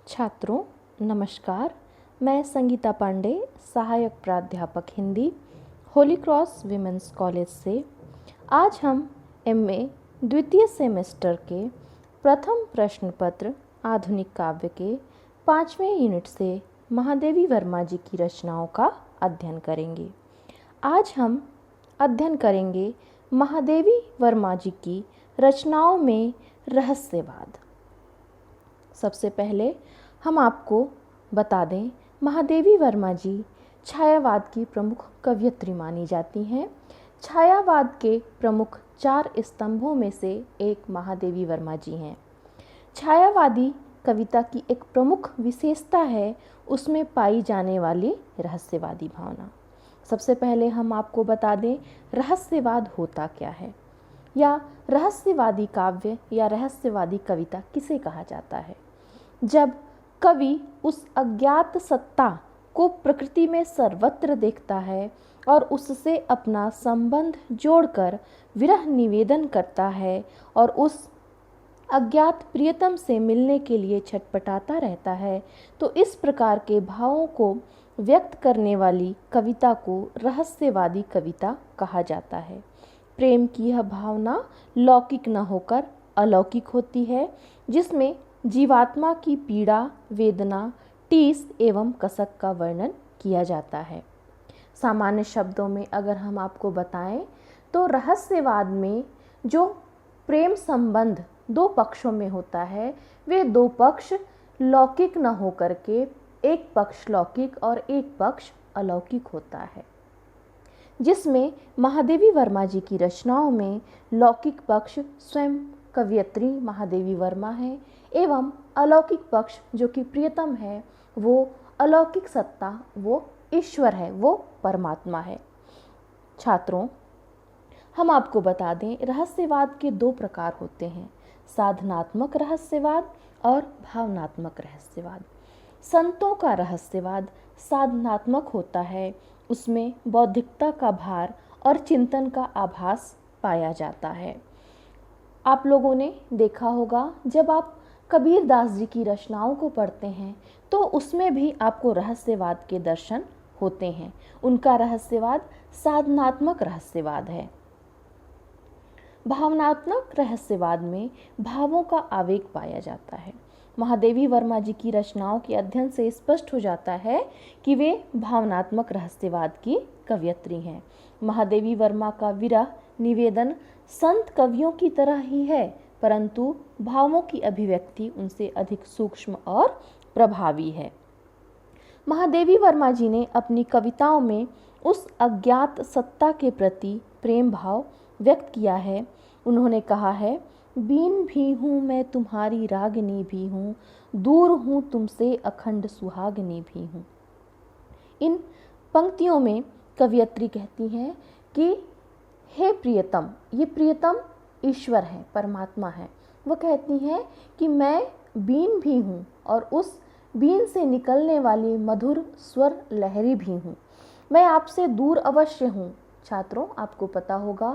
छात्रों नमस्कार। मैं संगीता पांडे, सहायक प्राध्यापक Hindi, Holi cross women's college से। आज हम एमए द्वितीय सेमेस्टर के प्रथम प्रश्न पत्र आधुनिक काव्य के 5वें यूनिट से महादेवी वर्मा जी की रचनाओं का अध्ययन करेंगे। आज हम अध्ययन करेंगे महादेवी वर्मा जी की रचनाओं में रहस्यवाद। सबसे पहले हम आपको बता दें, महादेवी वर्मा जी छायावाद की प्रमुख कवयित्री मानी जाती हैं। छायावाद के प्रमुख 4 स्तंभों में से एक महादेवी वर्मा जी हैं। छायावादी कविता की एक प्रमुख विशेषता है उसमें पाई जाने वाली रहस्यवादी भावना। सबसे पहले हम आपको बता दें रहस्यवाद होता क्या है, या रहस्यवादी काव्य या रहस्यवादी कविता किसे कहा जाता है। जब कवि उस अज्ञात सत्ता को प्रकृति में सर्वत्र देखता है और उससे अपना संबंध जोड़कर विरह निवेदन करता है और उस अज्ञात प्रियतम से मिलने के लिए छटपटाता रहता है, तो इस प्रकार के भावों को व्यक्त करने वाली कविता को रहस्यवादी कविता कहा जाता है। प्रेम की यह भावना लौकिक न होकर अलौकिक होती है, जिसमें जीवात्मा की पीड़ा, वेदना, टीस एवं कसक का वर्णन किया जाता है। सामान्य शब्दों में अगर हम आपको बताएं तो रहस्यवाद में जो प्रेम संबंध 2 पक्षों में होता है, वे 2 पक्ष लौकिक न होकर के एक पक्ष लौकिक और एक पक्ष अलौकिक होता है, जिसमें महादेवी वर्मा जी की रचनाओं में लौकिक पक्ष स्वयं कवयित्री महादेवी वर्मा है एवं अलौकिक पक्ष जो कि प्रियतम है वो अलौकिक सत्ता, वो ईश्वर है, वो परमात्मा है। छात्रों, हम आपको बता दें रहस्यवाद के 2 प्रकार होते हैं, साधनात्मक रहस्यवाद और भावनात्मक रहस्यवाद। संतों का रहस्यवाद साधनात्मक होता है, उसमें बौद्धिकता का भार और चिंतन का आभास पाया जाता है। आप लोगों ने देखा होगा जब आप कबीर दास जी की रचनाओं को पढ़ते हैं तो उसमें भी आपको रहस्यवाद के दर्शन होते हैं। उनका रहस्यवाद साधनात्मक रहस्यवाद है। भावनात्मक रहस्यवाद में भावों का आवेग पाया जाता है। महादेवी वर्मा जी की रचनाओं के अध्ययन से स्पष्ट हो जाता है कि वे भावनात्मक रहस्यवाद की कवयित्री हैं। महादेवी वर्मा का विरह निवेदन संत कवियों की तरह ही है, परंतु भावों की अभिव्यक्ति उनसे अधिक सूक्ष्म और प्रभावी है। महादेवी वर्मा जी ने अपनी कविताओं में उस अज्ञात सत्ता के प्रति प्रेम भाव व्यक्त किया है। उन्होंने कहा है, बीन भी हूँ मैं तुम्हारी रागिनी भी हूँ, दूर हूँ तुमसे अखंड सुहागिनी भी हूँ। इन पंक्तियों में कवयित्री कहती हैं कि हे प्रियतम, ये प्रियतम ईश्वर है, परमात्मा है। वो कहती हैं कि मैं बीन भी हूँ और उस बीन से निकलने वाली मधुर स्वर लहरी भी हूँ। मैं आपसे दूर अवश्य हूँ। छात्रों, आपको पता होगा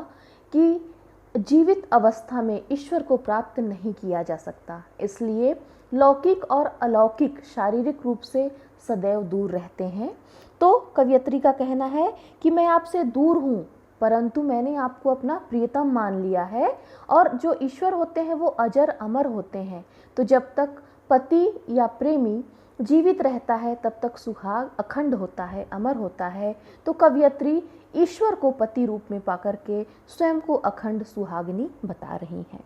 कि जीवित अवस्था में ईश्वर को प्राप्त नहीं किया जा सकता, इसलिए लौकिक और अलौकिक शारीरिक रूप से सदैव दूर रहते हैं। तो कवयित्री का कहना है कि मैं आपसे दूर हूँ, परंतु मैंने आपको अपना प्रियतम मान लिया है। और जो ईश्वर होते हैं वो अजर अमर होते हैं, तो जब तक पति या प्रेमी जीवित रहता है तब तक सुहाग अखंड होता है, अमर होता है। तो कवयित्री ईश्वर को पति रूप में पाकर के स्वयं को अखंड सुहागिनी बता रही हैं।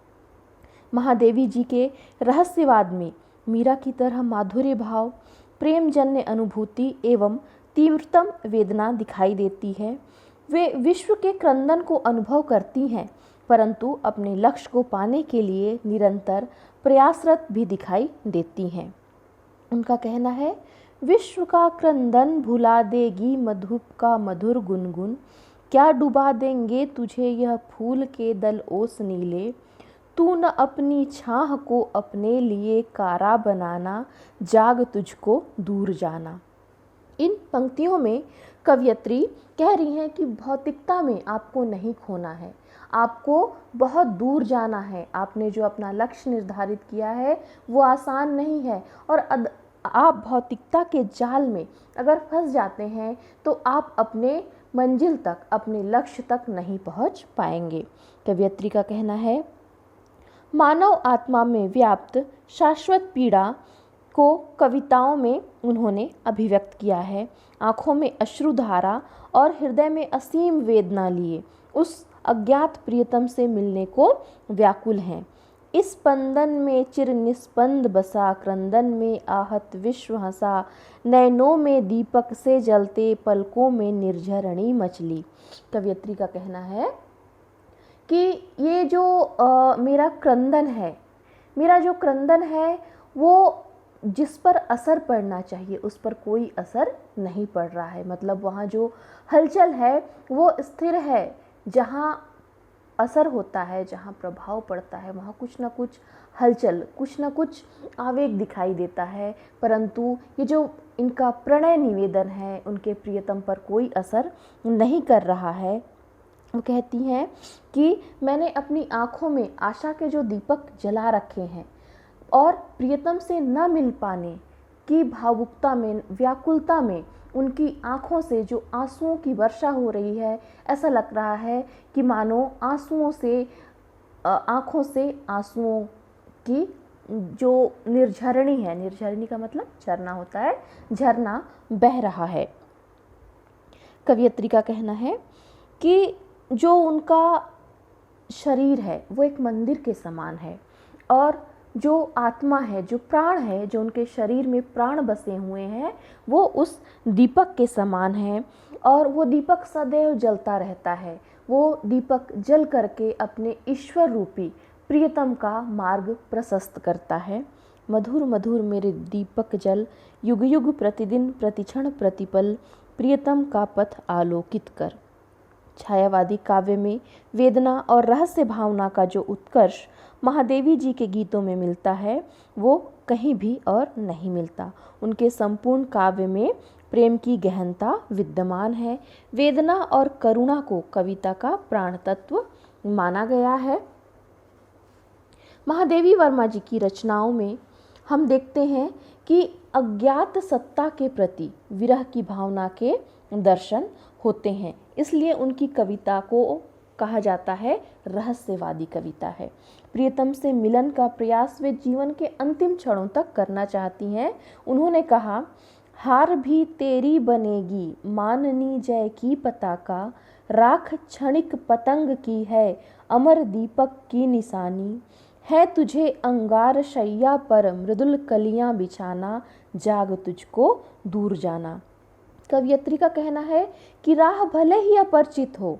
महादेवी जी के रहस्यवाद में मीरा की तरह माधुर्य भाव, प्रेमजन्य अनुभूति एवं तीव्रतम वेदना दिखाई देती है। वे विश्व के क्रंदन को अनुभव करती हैं, परंतु अपने लक्ष्य को पाने के लिए निरंतर प्रयासरत भी दिखाई देती हैं। उनका कहना है, विश्व का क्रंदन भुला देगी मधुप का मधुर गुनगुन, क्या डुबा देंगे तुझे यह फूल के दल ओस नीले, तू न अपनी छाह को अपने लिए कारा बनाना, जाग तुझको दूर जाना। इन पंक्तियों में कवयित्री कह रही हैं कि भौतिकता में आपको नहीं खोना है, आपको बहुत दूर जाना है, आपने जो अपना लक्ष्य निर्धारित किया है वो आसान नहीं है, और आप भौतिकता के जाल में अगर फंस जाते हैं तो आप अपने मंजिल तक, अपने लक्ष्य तक नहीं पहुंच पाएंगे। कवयित्री का कहना है, मानव आत्मा में व्याप्त शाश्वत पीड़ा को कविताओं में उन्होंने अभिव्यक्त किया है। आँखों में अश्रुधारा और हृदय में असीम वेदना लिए उस अज्ञात प्रियतम से मिलने को व्याकुल हैं। इस स्पंदन में चिर निस्पंद बसा, क्रंदन में आहत विश्व हंसा, नैनों में दीपक से जलते, पलकों में निर्झरणी मचली। कवयित्री का कहना है कि ये जो मेरा क्रंदन है वो जिस पर असर पड़ना चाहिए उस पर कोई असर नहीं पड़ रहा है। मतलब वहाँ जो हलचल है वो स्थिर है, जहाँ असर होता है, जहाँ प्रभाव पड़ता है वहाँ कुछ ना कुछ हलचल, कुछ ना कुछ आवेग दिखाई देता है, परंतु ये जो इनका प्रणय निवेदन है उनके प्रियतम पर कोई असर नहीं कर रहा है। वो कहती हैं कि मैंने अपनी आँखों में आशा के जो दीपक जला रखे हैं और प्रियतम से न मिल पाने की भावुकता में, व्याकुलता में उनकी आँखों से जो आंसुओं की वर्षा हो रही है, ऐसा लग रहा है कि मानो आंखों से आंसुओं की जो निर्झरणी है, निर्झरणी का मतलब झरना होता है, झरना बह रहा है। कवयित्री का कहना है कि जो उनका शरीर है वो एक मंदिर के समान है, और जो आत्मा है, जो प्राण है, जो उनके शरीर में प्राण बसे हुए हैं वो उस दीपक के समान है, और वो दीपक सदैव जलता रहता है। वो दीपक जल करके अपने ईश्वर रूपी प्रियतम का मार्ग प्रशस्त करता है। मधुर मधुर मेरे दीपक जल, युग युग प्रतिदिन प्रतिक्षण प्रतिपल, प्रियतम का पथ आलोकित कर। छायावादी काव्य में वेदना और रहस्य भावना का जो उत्कर्ष महादेवी जी के गीतों में मिलता है वो कहीं भी और नहीं मिलता। उनके संपूर्ण काव्य में प्रेम की गहनता विद्यमान है। वेदना और करुणा को कविता का प्राण तत्व माना गया है। महादेवी वर्मा जी की रचनाओं में हम देखते हैं कि अज्ञात सत्ता के प्रति विरह की भावना के दर्शन होते हैं, इसलिए उनकी कविता को कहा जाता है रहस्यवादी कविता है। प्रियतम से मिलन का प्रयास वे जीवन के अंतिम क्षणों तक करना चाहती हैं। उन्होंने कहा, हार भी तेरी बनेगी माननी जय की पताका, राख क्षणिक पतंग की है अमर दीपक की निशानी, है तुझे अंगार शैया पर मृदुल कलियां बिछाना, जाग तुझको दूर जाना। कवयित्री का कहना है कि राह भले ही अपरिचित हो,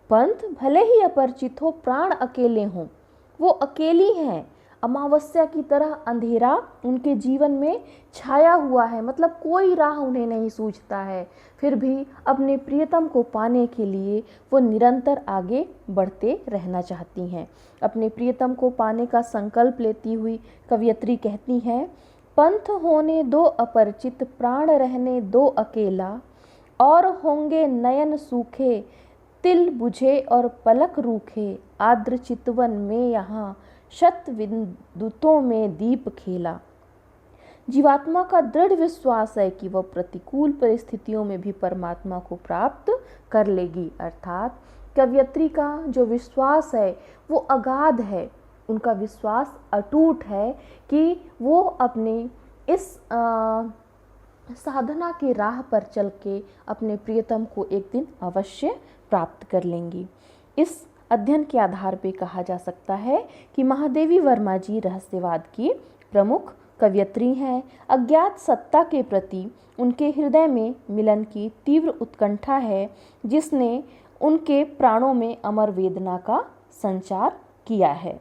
पंथ भले ही अपरिचित हो, प्राण अकेले हों, वो अकेली हैं। अमावस्या की तरह अंधेरा उनके जीवन में छाया हुआ है, मतलब कोई राह उन्हें नहीं सूझता है, फिर भी अपने प्रियतम को पाने के लिए वो निरंतर आगे बढ़ते रहना चाहती हैं। अपने प्रियतम को पाने का संकल्प लेती हुई कवयित्री कहती हैं, पंथ होने दो अपरिचित, प्राण रहने दो अकेला, और होंगे नयन सूखे, तिल बुझे और पलक रूखे, आर्द्र चितवन में यहाँ शत विद्युतों में दीप खेला। जीवात्मा का दृढ़ विश्वास है कि वह प्रतिकूल परिस्थितियों में भी परमात्मा को प्राप्त कर लेगी। अर्थात कवयित्री का जो विश्वास है वो अगाध है, उनका विश्वास अटूट है कि वो अपने इस साधना की राह पर चल के अपने प्रियतम को एक दिन अवश्य प्राप्त कर लेंगी। इस अध्ययन के आधार पर कहा जा सकता है कि महादेवी वर्मा जी रहस्यवाद की प्रमुख कवयित्री हैं। अज्ञात सत्ता के प्रति उनके हृदय में मिलन की तीव्र उत्कंठा है, जिसने उनके प्राणों में अमर वेदना का संचार किया है।